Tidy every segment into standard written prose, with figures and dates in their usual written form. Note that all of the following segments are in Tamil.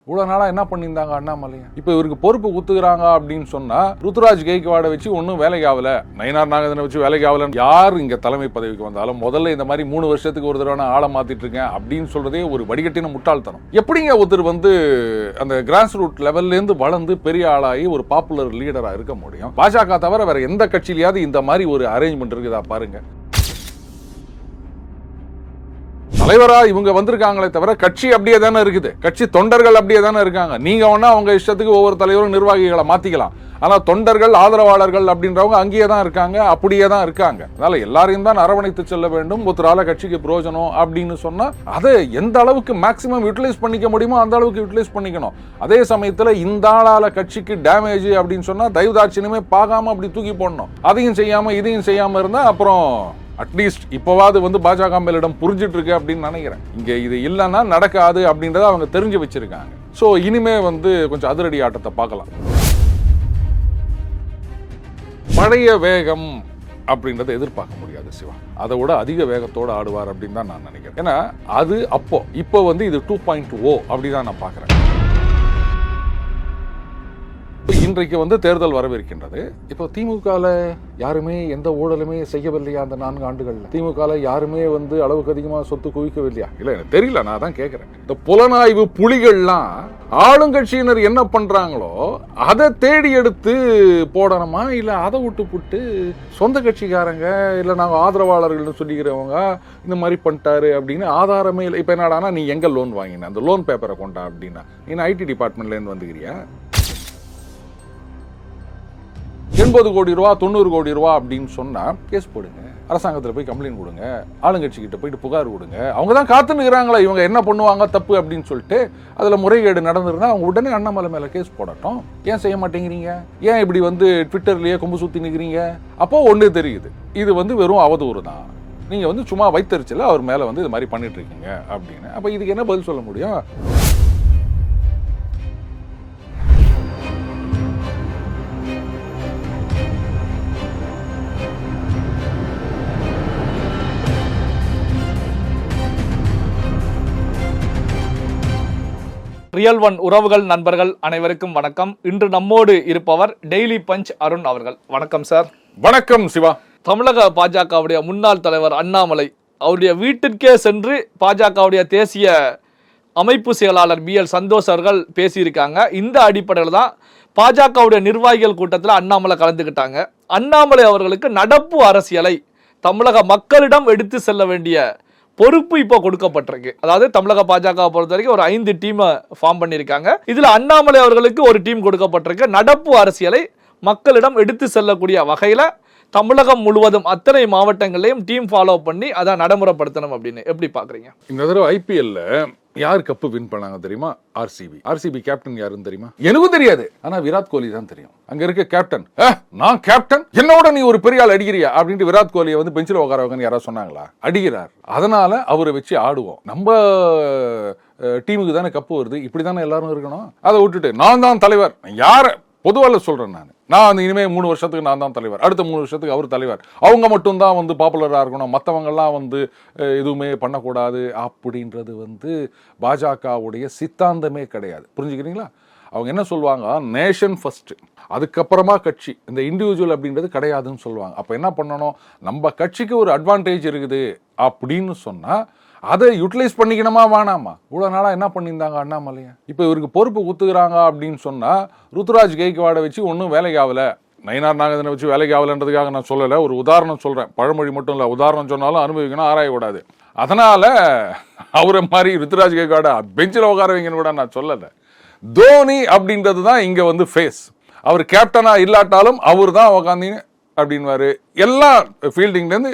இவ்வளவு நாளா என்ன பண்ணியிருந்தாங்க அண்ணாமலையா? இப்ப இவருக்கு பொறுப்பு குத்துக்கிறாங்க அப்படின்னு சொன்னா ருத்துராஜ் கெய்க்வாடை வச்சு ஒன்னும் வேலைக்கு ஆகல, நயினார் நாகேந்திரனை வச்சு வேலைக்கு ஆகல. யார் இங்க தலைமை பதவிக்கு வந்தாலும் முதல்ல இந்த மாதிரி 3 வருஷத்துக்கு ஒரு தடவை ஆளை மாத்திட்டு இருக்கேன் அப்படின்னு சொல்றதே ஒரு வடிகட்டின முட்டாள்தனம். எப்படிங்க ஒருத்தர் அந்த கிராஸ் ரூட் லெவல்ல இருந்து வளர்ந்து பெரிய ஆளாகி ஒரு பாப்புலர் லீடரா இருக்க முடியும்? பாஜக தவிர வேற எந்த கட்சியிலாவது இந்த மாதிரி ஒரு அரேஞ்ச்மெண்ட் இருக்குதா பாருங்க. தலைவரா இவங்க வந்திருக்காங்களே தவிர கட்சி அப்படியே தானே இருக்குது, கட்சி தொண்டர்கள் அப்படியே தானே இருக்காங்க. நீங்க ஒன்னா அவங்க இஷ்டத்துக்கு ஒவ்வொரு தலைவரும் நிர்வாகிகளை மாத்திக்கலாம், ஆனா தொண்டர்கள் ஆதரவாளர்கள் அப்படின்றவங்க அங்கேயே தான் இருக்காங்க, அப்படியே தான் இருக்காங்க. அதனால எல்லாரையும் தான் அரவணைத்து செல்ல வேண்டும். ஒருத்தரால கட்சிக்கு பிரயோஜனம் அப்படின்னு சொன்னா அதை எந்த அளவுக்கு மேக்சிமம் யூட்டிலைஸ் பண்ணிக்க முடியுமோ அந்த அளவுக்கு யூட்டிலைஸ் பண்ணிக்கணும். அதே சமயத்துல இந்த ஆளால கட்சிக்கு டேமேஜ் அப்படின்னு சொன்னா தயவுதாட்சியமே பார்க்காம அப்படி தூக்கி போடணும். அதையும் செய்யாம இதையும் செய்யாம இருந்தா அப்புறம் அட்லீஸ்ட் இப்போவாது பாஜக மேலிடம் புரிஞ்சிட்டு இருக்கு அப்படின்னு நினைக்கிறேன். இங்க இது இல்லைன்னா நடக்காது அப்படின்றத அவங்க தெரிஞ்சு வச்சிருக்காங்க. ஸோ இனிமே கொஞ்சம் அதிரடி ஆட்டத்தை பார்க்கலாம். பழைய வேகம் அப்படின்றத எதிர்பார்க்க முடியாது சிவா. அதை விட அதிக வேகத்தோடு ஆடுவார் அப்படின்னு தான் நான் நினைக்கிறேன். ஏன்னா அது இப்போ இது 2.0 அப்படிதான் நான் பார்க்குறேன். இன்றைக்கு தேர்தல் வரவிருக்கின்றது. இப்போ திமுகவில் யாருமே எந்த ஊழலுமே செய்யவில்லையா? அந்த 4 ஆண்டுகள்ல திமுகவில் யாருமே அளவுக்கு அதிகமாக சொத்து குவிக்கவில்லையா? இல்லை, எனக்கு தெரியல, நான் தான் கேட்கிறேன். இந்த புலனாய்வு புலிகள்லாம் ஆளுங்கட்சியினர் என்ன பண்றாங்களோ அதை தேடி எடுத்து போடணுமா, இல்லை அதை விட்டு சொந்த கட்சிக்காரங்க இல்லை நாங்கள் ஆதரவாளர்கள்னு சொல்லிக்கிறவங்க இந்த மாதிரி பண்ணிட்டாரு அப்படின்னு ஆதாரமே இல்லை. இப்போ என்னடானா நீ எங்க லோன் வாங்கின, அந்த லோன் பேப்பரை கொண்டா அப்படின்னா நீ ஐடி டிபார்ட்மெண்ட்லேருந்து வந்துக்கிறியா? 80 கோடி ரூபா 90 கோடி ரூபா அப்படின்னு சொன்னா கேஸ் போடுங்க, அரசாங்கத்தில் போய் கம்ப்ளைண்ட் கொடுங்க, ஆளுங்கட்சி கிட்ட போயிட்டு புகார் கொடுங்க. அவங்க தான் காத்துனுக்குறாங்களா இவங்க என்ன பண்ணுவாங்க தப்பு அப்படின்னு சொல்லிட்டு. அதுல முறைகேடு நடந்திருந்தா அவங்க உடனே அண்ணாமலை மேல கேஸ் போடட்டும். ஏன் செய்ய மாட்டேங்கிறீங்க? ஏன் இப்படி ட்விட்டர்லயே கொம்பு சுத்தி நிக்கிறீங்க? அப்போ ஒண்ணு தெரியுது, இது வெறும் அவதூறு தான். நீங்க சும்மா வைத்தறிச்சல அவர் மேல இது மாதிரி பண்ணிட்டு இருக்கீங்க அப்படின்னு. அப்ப இதுக்கு என்ன பதில் சொல்ல முடியும்? ரியல் ஒன் உறவுகள் நண்பர்கள் அனைவருக்கும் வணக்கம். இன்று நம்மோடு இருப்பவர் டெய்லி பஞ்ச் அருண் அவர்கள். வணக்கம் சார். வணக்கம் சிவா. தமிழக பாஜகவுடைய முன்னாள் தலைவர் அண்ணாமலை அவருடைய வீட்டிற்கே சென்று பாஜகவுடைய தேசிய அமைப்பு செயலாளர் BL சந்தோஷ் அவர்கள் பேசியிருக்காங்க. இந்த அடிப்படையில் தான் பாஜகவுடைய நிர்வாகிகள் கூட்டத்தில் அண்ணாமலை கலந்துக்கிட்டாங்க. அண்ணாமலை அவர்களுக்கு நடப்பு அரசியலை தமிழக மக்களிடம் எடுத்து செல்ல வேண்டிய பொறுப்பு இப்போ கொடுக்கப்பட்டிருக்கு. அதாவது தமிழக பாஜக பொறுத்த வரைக்கும் ஒரு 5 டீமை ஃபார்ம் பண்ணியிருக்காங்க. இதுல அண்ணாமலை அவர்களுக்கு ஒரு டீம் கொடுக்கப்பட்டிருக்கு. நடப்பு அரசியலை மக்களிடம் எடுத்து செல்லக்கூடிய வகையில தமிழகம் முழுவதும் அத்தனை மாவட்டங்களையும் டீம் ஃபாலோ பண்ணி அதை நடைமுறைப்படுத்தணும் அப்படின்னு எப்படி பாக்குறீங்க? இந்த தடவை IPL யார் கப்பு வின் பண்ணாங்க தெரியுமா? RCB கேப்டன் யாருன்னு தெரியுமா? எனக்கும் தெரியாது, ஆனா விராட் கோலி தான் தெரியும். அங்க இருக்க கேப்டன், நான் கேப்டன், என்னோட நீ ஒரு பெரிய ஆள் அடிக்கிறியா அப்படின்ட்டு விராட் கோலியை பெஞ்சில் உட்காரவங்கன்னு யாராவது சொன்னாங்களா? அடிக்கிறார். அதனால அவரை வச்சு ஆடுவோம். நம்ம டீமுக்கு தானே கப்பு வருது, இப்படிதானே எல்லாரும் இருக்கணும். அதை விட்டுட்டு நான் தான் தலைவர், யார பொதுவாக சொல்றேன், நான் இனிமே 3 வருஷத்துக்கு நான் தான் தலைவர், அடுத்த 3 வருஷத்துக்கு அவர் தலைவர், அவங்க மட்டும் தான் பாப்புலரா இருக்கணும், மற்றவங்கெல்லாம் எதுவுமே பண்ணக்கூடாது அப்படின்றது பாஜகவுடைய சித்தாந்தமே கிடையாது. புரிஞ்சுக்கிறீங்களா? அவங்க என்ன சொல்லுவாங்க, நேஷன் ஃபர்ஸ்ட், அதுக்கப்புறமா கட்சி, இந்த இண்டிவிஜுவல் அப்படின்றது கிடையாதுன்னு சொல்லுவாங்க. அப்ப என்ன பண்ணணும், நம்ம கட்சிக்கு ஒரு அட்வான்டேஜ் இருக்குது அப்படின்னு சொன்னா அதை யூட்டிலைஸ் பண்ணிக்கணுமா வேணாமா? இவ்வளவு நாளா என்ன பண்ணியிருந்தாங்க அண்ணாமலையா? இப்ப இவருக்கு பொறுப்பு குத்துக்கிறாங்க அப்படின்னு சொன்னா ருத்துராஜ் கெய்க்வாடை வச்சு ஒன்னும் வேலைக்கு ஆகல, நயினார் நாகேந்திரனை வச்சு வேலைக்கு ஆகலன்றதுக்காக நான் சொல்லல, ஒரு உதாரணம் சொல்றேன். பழமொழி மட்டும் இல்ல, உதாரணம் சொன்னாலும் அனுபவிக்கணும், ஆராயக்கூடாது. அதனால அவரை மாதிரி ருத்துராஜ் கெய்க்வாடை பெஞ்சில் உட்கார வைங்கன்னு கூட நான் சொல்லல. தோனி அப்படின்றது தான் இங்க ஃபேஸ். அவர் கேப்டனா இல்லாட்டாலும் அவர் தான் உட்காந்து அப்படின்வாரு. எல்லா ஃபீல்டிங்லேருந்து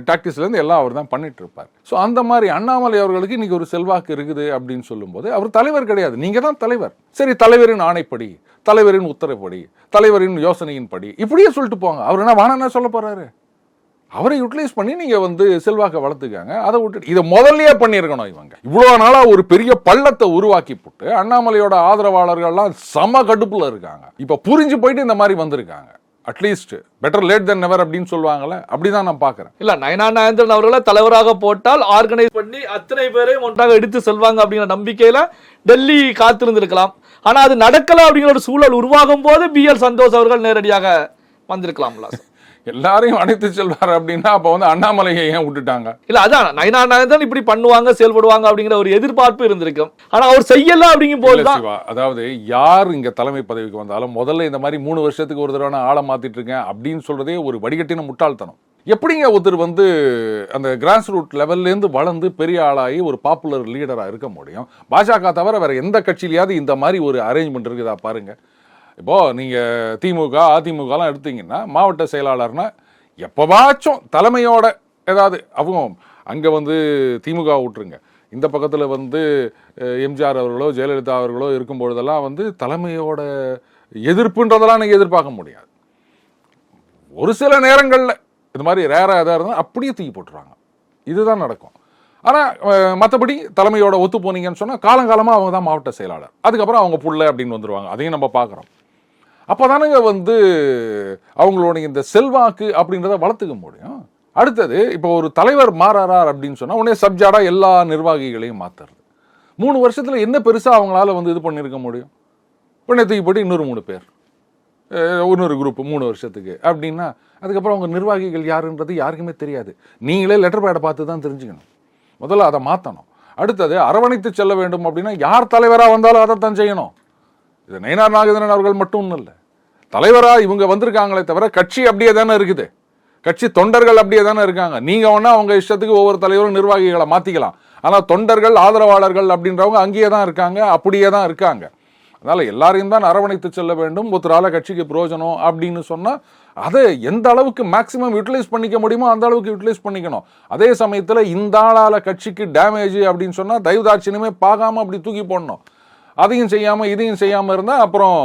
டாக்டிஸ்லேருந்து எல்லாம் அவர் தான் பண்ணிட்டு இருப்பார். ஸோ அந்த மாதிரி அண்ணாமலை அவர்களுக்கு இன்னைக்கு ஒரு செல்வாக்கு இருக்குது அப்படின்னு சொல்லும்போது அவர் தலைவர் கிடையாது, நீங்க தான் தலைவர். சரி, தலைவரின் ஆணைப்படி, தலைவரின் உத்தரப்படி, தலைவரின் யோசனையின்படி இப்படியே சொல்லிட்டு போங்க. அவர் என்ன வேணா சொல்ல போறாரு? அவரை யூட்டிலைஸ் பண்ணி நீங்க செல்வாக்கை வளர்த்துக்காங்க. அதை விட்டு இதை முதல்லயே பண்ணியிருக்கணும். இவங்க இவ்வளவு நாளா ஒரு பெரிய பள்ளத்தை உருவாக்கி போட்டு அண்ணாமலையோட ஆதரவாளர்கள்லாம் சம கடுப்புல இருக்காங்க. இப்ப புரிஞ்சு போயிட்டு இந்த மாதிரி வந்திருக்காங்க. அட்லீஸ்ட் பெட்டர் லேட் தென் நெவர் அப்படின்னு சொல்லுவாங்கல்ல, அப்படிதான் நான் பார்க்குறேன். இல்ல நயனா நாகேந்திரன் அவர்களை தலைவராக போட்டால் ஆர்கனைஸ் பண்ணி அத்தனை பேரையும் ஒன்றாக எடுத்து செல்வாங்க அப்படிங்கிற நம்பிக்கையில டெல்லி காத்திருந்திருக்கலாம். ஆனா அது நடக்கல அப்படிங்கிற ஒரு சூழல் உருவாகும் போது பிஎல் சந்தோஷ் அவர்கள் நேரடியாக வந்திருக்கலாம்ல. எல்லாரையும் அழைத்து செல்வார் அப்படின்னா அப்ப வந்து அண்ணாமலையை ஏன் விட்டுட்டாங்க? இல்ல அதான் நயனா நாகேந்திரன் இப்படி பண்ணுவாங்க செயல்படுவாங்க அப்படிங்கிற ஒரு எதிர்பார்ப்பு இருந்திருக்கும். ஆனா அவர் செய்யல அப்படிங்கும் போதுதான், அதாவது யார் இங்க தலைமை பதவிக்கு வந்தாலும் முதல்ல இந்த மாதிரி 3 வருஷத்துக்கு ஒரு தடவை ஆளை மாத்திட்டு இருக்கேன் அப்படின்னு சொல்றதே ஒரு வடிகட்டின முட்டாள்தனம். எப்படிங்க ஒருத்தர் வந்து அந்த கிராஸ் ரூட் லெவல்ல இருந்து வளர்ந்து பெரிய ஆளாகி ஒரு பாப்புலர் லீடரா இருக்க முடியும்? பாஜக தவிர வேற எந்த கட்சியிலையாவது இந்த மாதிரி ஒரு அரேஞ்ச்மெண்ட் இருக்குதா பாருங்க. இப்போ நீங்க திமுக அதிமுகலாம் எடுத்தீங்கன்னா மாவட்ட செயலாளர்னா எப்பவாச்சும் தலைமையோட ஏதாவது அவங்க அங்க வந்து திமுக விட்டுருங்க, இந்த பக்கத்துல வந்து எம்ஜிஆர் அவர்களோ ஜெயலலிதா அவர்களோ இருக்கும் பொழுதெல்லாம் வந்து தலைமையோட எதிர்ப்புன்றதெல்லாம் நீங்க எதிர்பார்க்க முடியாது. ஒரு சில நேரங்கள்ல இது மாதிரி ரேரா எதாவது இருந்தால் அப்படியே தூக்கி போட்டுருவாங்க. இதுதான் நடக்கும். ஆனால் மற்றபடி தலைமையோட ஒத்து போனீங்கன்னு சொன்னால் காலங்காலமாக அவங்க தான் மாவட்ட செயலாளர், அதுக்கப்புறம் அவங்க புள்ள அப்படின்னு வந்துடுவாங்க. அதையும் நம்ம பார்க்குறோம். அப்போ தானுங்க வந்து அவங்களோட இந்த செல்வாக்கு அப்படின்றத வளர்த்துக்க முடியும். அடுத்தது இப்போ ஒரு தலைவர் மாறாரார் அப்படின்னு சொன்னால் உடனே சப்ஜாடாக எல்லா நிர்வாகிகளையும் மாற்றுறது. 3 வருஷத்தில் என்ன பெருசாக அவங்களால வந்து இது பண்ணியிருக்க முடியும்? உடனே தூக்கி போட்டு இன்னொரு 3 பேர், இன்னொரு குரூப் 3 வருஷத்துக்கு அப்படின்னா அதுக்கப்புறம் அவங்க நிர்வாகிகள் யாருன்றது யாருக்குமே தெரியாது. நீங்களே லெட்டர் பேடை பார்த்து தான் தெரிஞ்சுக்கணும். முதல்ல அதை மாற்றணும். அடுத்தது அரவணைத்து செல்ல வேண்டும் அப்படின்னா யார் தலைவராக வந்தாலும் அதை தான் செய்யணும். இது நயினார் நாகேந்திரன் அவர்கள் மட்டும் இல்லை, தலைவராக இவங்க வந்திருக்காங்களே தவிர கட்சி அப்படியே தானே இருக்குது, கட்சி தொண்டர்கள் அப்படியே தானே இருக்காங்க. நீங்க ஒன்னா அவங்க இஷ்டத்துக்கு ஒவ்வொரு தலைவரும் நிர்வாகிகளை மாத்திக்கலாம், ஆனால் தொண்டர்கள் ஆதரவாளர்கள் அப்படின்றவங்க அங்கேயே தான் இருக்காங்க, அப்படியே தான் இருக்காங்க. அதனால எல்லாரையும் தான் அரவணைத்து செல்ல வேண்டும். ஒருத்தரால கட்சிக்கு பிரயோஜனம் அப்படின்னு சொன்னா அதை எந்த அளவுக்கு மேக்சிமம் யூட்டிலைஸ் பண்ணிக்க முடியுமோ அந்த அளவுக்கு யூட்டிலைஸ் பண்ணிக்கணும். அதே சமயத்தில் இந்த ஆளால கட்சிக்கு டேமேஜ் அப்படின்னு சொன்னா தயவுதாட்சியமே பார்க்காம அப்படி தூக்கி போடணும். அதையும் செய்யாம இதையும் செய்யாம இருந்தா அப்புறம்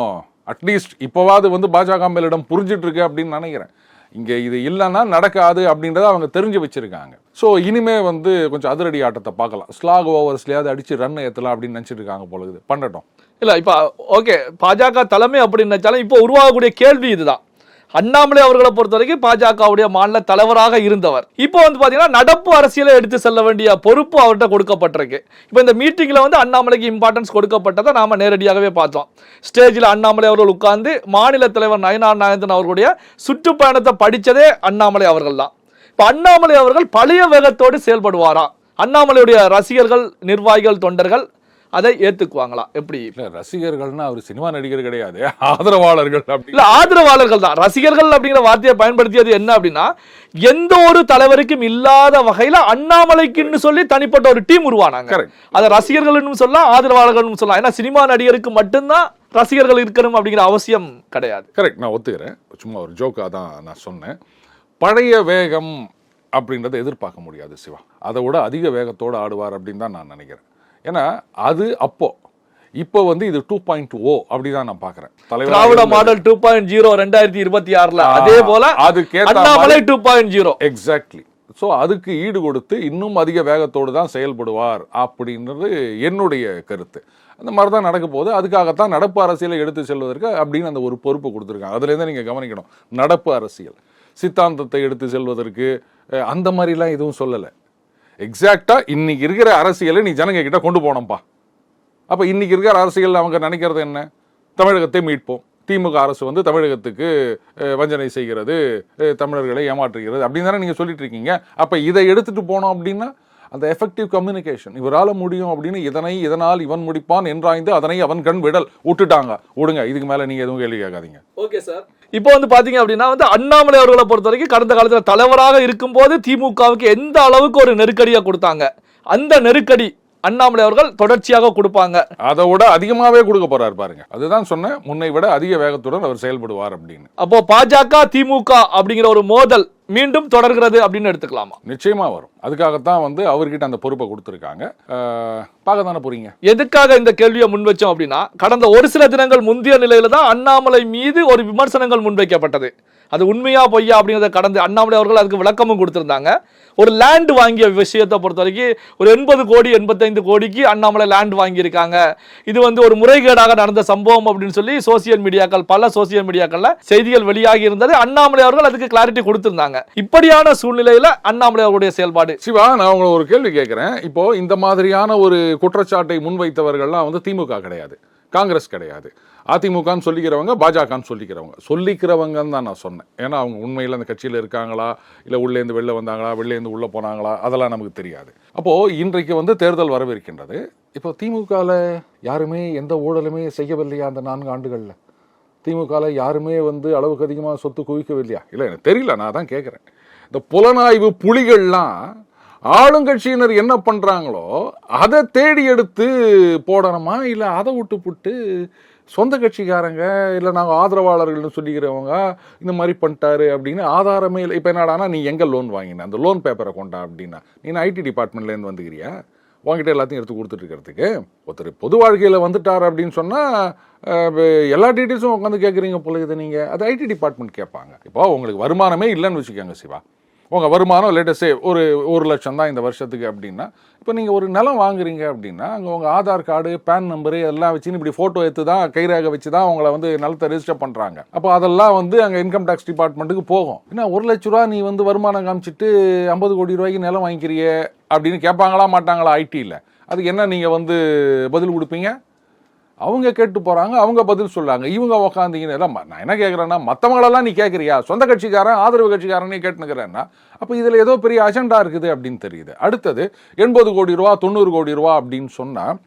அட்லீஸ்ட் இப்போவாது வந்து பாஜக மேலிடம் புரிஞ்சிட்டு இருக்கு அப்படின்னு நினைக்கிறேன். இங்க இது இல்லைன்னா நடக்காது அப்படின்றத அவங்க தெரிஞ்சு வச்சிருக்காங்க. ஸோ இனிமே வந்து கொஞ்சம் அதிரடி ஆட்டத்தை பார்க்கலாம். ஸ்லாக் ஓவர்ஸ்லயாவது அடிச்சு ரன் ஏற்றலாம் அப்படின்னு நினைச்சிட்டு இருக்காங்க போலகுது. பண்ணட்டும். இல்ல இப்ப ஓகே, பாஜக தலைமை அப்படின்னு நினைச்சாலும் இப்போ உருவாகக்கூடிய கேள்வி இதுதான். அண்ணாமலை அவர்களை பொறுத்த வரைக்கும் பாஜகவுடைய மாநில தலைவராக இருந்தவர். இப்போ வந்து பாத்தீங்கன்னா நடப்பு அரசியலை எடுத்து செல்ல வேண்டிய பொறுப்பு அவர்கிட்ட கொடுக்கப்பட்டிருக்கு. இப்போ இந்த மீட்டிங்ல வந்து அண்ணாமலைக்கு இம்பார்ட்டன்ஸ் கொடுக்கப்பட்டதை நாம நேரடியாகவே பார்த்தோம். ஸ்டேஜில் அண்ணாமலை அவர்கள் உட்கார்ந்து மாநில தலைவர் நயினார் நாகேந்திரன் அவர்களுடைய சுற்றுப்பயணத்தை படிச்சதே அண்ணாமலை அவர்கள் தான். இப்போ அண்ணாமலை அவர்கள் பழைய வேகத்தோடு செயல்படுவாரா? அண்ணாமலையுடைய ரசிகர்கள், நிர்வாகிகள், தொண்டர்கள் அதை ஏத்துக்குவாங்களா? எப்படி? ரசிகர்கள்னா அவர் சினிமா நடிகர் கிடையாது, ஆதரவாளர்கள். இல்ல ஆதரவாளர்கள் தான். ரசிகர்கள் அப்படிங்கிற வார்த்தையை பயன்படுத்தியது என்ன அப்படின்னா, எந்த ஒரு தலைவருக்கும் இல்லாத வகையில அண்ணாமலைக்குன்னு சொல்லி தனிப்பட்ட ஒரு டீம் உருவானாங்க. அதை ரசிகர்கள் சொல்லலாம், ஆதரவாளர்கள் சொல்லலாம். ஏன்னா சினிமா நடிகருக்கு மட்டும்தான் ரசிகர்கள் இருக்கணும் அப்படிங்கிற அவசியம் கிடையாது. கரெக்ட், நான் ஒத்துக்கிறேன். சும்மா ஒரு ஜோக்காக தான் நான் சொன்னேன். பழைய வேகம் அப்படின்றத எதிர்பார்க்க முடியாது சிவா. அதை விட அதிக வேகத்தோடு ஆடுவார் அப்படின்னு தான் நான் நினைக்கிறேன். ஏன்னா அது இப்போ வந்து இது 2.0 அப்படிதான் நான் பார்க்கிறேன். திராவிட மாடல் 2.0 2026ல அதே போல அண்ணாமலை 2.0 எக்ஸாக்ட்லி. ஸோ அதுக்கு ஈடு கொடுத்து இன்னும் அதிக வேகத்தோடு தான் செயல்படுவார் அப்படின்றது என்னுடைய கருத்து. அந்த மாதிரி தான் நடக்க போகுது. அதுக்காகத்தான் நடப்பு அரசியலை எடுத்து செல்வதற்கு அப்படின்னு அந்த ஒரு பொறுப்பு கொடுத்துருக்காங்க. அதுலேருந்து நீங்கள் கவனிக்கணும், நடப்பு அரசியல் சித்தாந்தத்தை எடுத்து செல்வதற்கு அந்த மாதிரிலாம் எதுவும் சொல்லலை. எக்ஸாக்டா இன்னைக்கு இருக்கிற அரசியலை நீ ஜனங்க கிட்ட கொண்டு போனோம்ப்பா. அப்ப இன்னைக்கு இருக்கிற அரசியல் அவங்க நினைக்கிறது என்ன? தமிழகத்தை மீட்போம், திமுக அரசு வந்து தமிழகத்துக்கு வஞ்சனை செய்கிறது, தமிழர்களை ஏமாற்றுகிறது அப்படின்னு தானே நீங்க சொல்லிட்டு இருக்கீங்க. அப்ப இதை எடுத்துட்டு போனோம் அப்படின்னா அந்த எஃபெக்டிவ் கம்யூனிகேஷன், இவரால் முடியும் அப்படின்னு இதனால் இவன் முடிப்பான் என்றாய்ந்து அதனை அவன் கண் விடல் விட்டுட்டாங்க. விடுங்க, இதுக்கு மேல நீங்க எதுவும் கேள்வி கேட்காதீங்க. Okay sir. இப்போ வந்து பாத்தீங்க அப்படின்னா வந்து அண்ணாமலை அவர்களை பொறுத்த வரைக்கும் கடந்த காலத்தில் தலைவராக இருக்கும் போது திமுகவுக்கு எந்த அளவுக்கு ஒரு நெருக்கடியா கொடுத்தாங்க, அந்த நெருக்கடி அண்ணாமலை அவர்கள் தொடர்ச்சியாக கொடுப்பாங்க. அதை விட அதிகமாவே கொடுக்க போறாரு பாருங்க. அதுதான் சொன்னேன், முன்னை விட அதிக வேகத்துடன் அவர் செயல்படுவார் அப்படின்னு. அப்போ பாஜக திமுக அப்படிங்கிற ஒரு மோதல் மீண்டும் தொடர்கிறது அப்படின்னு எடுத்துக்கலாமா? நிச்சயமா வரும். அதுக்காகத்தான் வந்து அவர்கிட்ட அந்த பொறுப்பை கொடுத்துருக்காங்க. பார்க்க தானே போறீங்க. எதுக்காக இந்த கேள்வியை முன் வச்சோம் அப்படின்னா, கடந்த ஒரு சில தினங்கள் முந்தைய நிலையில தான் அண்ணாமலை மீது ஒரு விமர்சனங்கள் முன்வைக்கப்பட்டது. அது உண்மையா பொய்யா அப்படிங்கிறத கடந்து அண்ணாமலை அவர்கள் அதுக்கு விளக்கமும் கொடுத்திருந்தாங்க. ஒரு லேண்ட் வாங்கிய விஷயத்தை பொறுத்த வரைக்கும் ஒரு 80 கோடி 85 கோடிக்கு அண்ணாமலை லேண்ட் வாங்கியிருக்காங்க, இது வந்து ஒரு முறைகேடாக நடந்த சம்பவம் அப்படின்னு சொல்லி சோசியல் மீடியாக்கள், பல சோசியல் மீடியாக்கள்ல செய்திகள் வெளியாகி இருந்தது. அண்ணாமலை அவர்கள் அதுக்கு கிளாரிட்டி கொடுத்திருந்தாங்க. இப்படியான சூழ்நிலையில அண்ணாமலை அவருடைய செயல்பாடு. சிவா, நான் உங்களை ஒரு கேள்வி கேட்கிறேன். இப்போ இந்த மாதிரியான ஒரு குற்றச்சாட்டை முன்வைத்தவர்கள்லாம் வந்து திமுக கிடையாது, காங்கிரஸ் கிடையாது, அதிமுகன்னு சொல்லிக்கிறவங்க, பாஜகன்னு சொல்லிக்கிறவங்கன்னு தான் நான் சொன்னேன். ஏன்னா அவங்க உண்மையில் அந்த கட்சியில் இருக்காங்களா, இல்லை உள்ளேருந்து வெளில வந்தாங்களா, வெளிலேருந்து உள்ளே போனாங்களா, அதெல்லாம் நமக்கு தெரியாது. அப்போது இன்றைக்கு வந்து தேர்தல் வரவிருக்கின்றது. இப்போ திமுகவில் யாருமே எந்த ஊழலுமே செய்யவில்லையா? அந்த 4 ஆண்டுகளில் திமுகவில் யாருமே வந்து அளவுக்கு அதிகமாக சொத்து குவிக்கவில்லையா? இல்லை, எனக்கு தெரியல, நான் தான் கேட்குறேன். இந்த புலனாய்வு புலிகள்லாம் ஆளுங்கட்சியினர் என்ன பண்ணுறாங்களோ அதை தேடி எடுத்து போடணுமா, இல்லை அதை விட்டு சொந்த கட்சிக்காரங்க இல்லை நாங்கள் ஆதரவாளர்கள்னு சொல்லிக்கிறவங்க இந்த மாதிரி பண்ணிட்டாரு அப்படின்னு ஆதாரமே இல்லை. இப்போ என்னடானா, நீ எங்கே லோன் வாங்கின, அந்த லோன் பேப்பரை கொண்டா அப்படின்னா, நீ ஐடி டிபார்ட்மெண்ட்லேருந்து வந்துக்கிறியா? உங்ககிட்ட எல்லாத்தையும் எடுத்து கொடுத்துட்டு இருக்கிறதுக்கு. ஒருத்தர் பொது வாழ்க்கையில் வந்துட்டார் அப்படின்னு சொன்னால் எல்லா டீட்டெயில்ஸும் உட்காந்து கேட்குறீங்க பொழுது நீங்கள், அது ஐடி டிபார்ட்மெண்ட் கேட்பாங்க. இப்போ உங்களுக்கு வருமானமே இல்லைன்னு வச்சுக்கோங்க சிவா, உங்கள் வருமானம் லேட்டஸ்டே ஒரு 1 லட்சம் தான் இந்த வருஷத்துக்கு அப்படின்னா, இப்போ நீங்கள் ஒரு நிலம் வாங்குறீங்க அப்படின்னா அங்கே உங்கள் ஆதார் கார்டு, பேன் நம்பரு எல்லாம் வச்சுன்னு இப்படி ஃபோட்டோ எடுத்து தான், கைரேகை வச்சு தான் உங்களை வந்து நிலத்தை ரெஜிஸ்டர் பண்ணுறாங்க. அப்போ அதெல்லாம் வந்து அங்கே இன்கம் டேக்ஸ் டிபார்ட்மெண்ட்டுக்கு போகும். ஏன்னா 1 லட்ச ரூபா நீ வந்து வருமானம் காமிச்சிட்டு 50 கோடி ரூபாய்க்கு நிலம் வாங்கிக்கிறிய அப்படின்னு கேட்பாங்களா மாட்டாங்களா ஐடியில்? அதுக்கு என்ன நீங்கள் வந்து பதில் கொடுப்பீங்க? அவங்க கேட்டு போகிறாங்க, அவங்க பதில் சொல்கிறாங்க, இவங்க உக்காந்தீங்கன்னா. நான் என்ன கேட்குறேன்னா, மற்றவங்களெல்லாம் நீ கேட்குறியா? சொந்த கட்சிக்காரன் ஆதரவு கட்சிக்காரனே கேட்டுனுக்கிறேன்னா அப்போ இதில் ஏதோ பெரிய அஜெண்டா இருக்குது அப்படின்னு தெரியுது. அடுத்தது 80 கோடி ரூபா 90 கோடி ரூபா அப்படின்னு சொன்னால்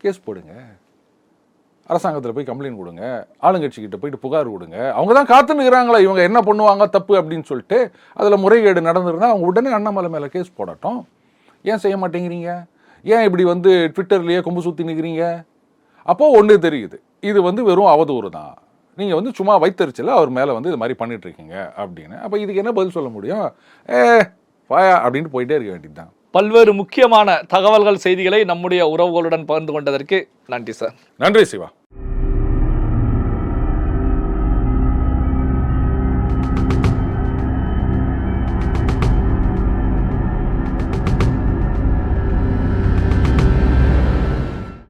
கேஸ் போடுங்க, அரசாங்கத்தில் போய் கம்ப்ளைண்ட் கொடுங்க, ஆளுங்கட்சிக்கிட்ட போயிட்டு புகார் கொடுங்க. அவங்க தான் காத்துனுக்கிறாங்களா இவங்க என்ன பண்ணுவாங்க தப்பு அப்படின்னு சொல்லிட்டு. அதில் முறைகேடு நடந்திருந்தா அவங்க உடனே அண்ணாமலை மேலே கேஸ் போடட்டும். ஏன் செய்ய மாட்டேங்கிறீங்க? ஏன் இப்படி வந்து ட்விட்டர்லேயே கொம்பு சுற்றி நிற்கிறீங்க? அப்போது ஒன்று தெரியுது, இது வந்து வெறும் அவதூறு தான், நீங்கள் வந்து சும்மா வைத்தறிச்சல அவர் மேலே வந்து இது மாதிரி பண்ணிட்டு இருக்கீங்க அப்படின்னு. அப்போ இதுக்கு என்ன பதில் சொல்ல முடியும்? வாயா அப்படின்ட்டு போயிட்டே இருக்க வேண்டியது தான். பல்வேறு முக்கியமான தகவல்கள், செய்திகளை நம்முடைய உறவுகளுடன் பகிர்ந்து கொண்டதற்கு நன்றி சார். நன்றி சிவா.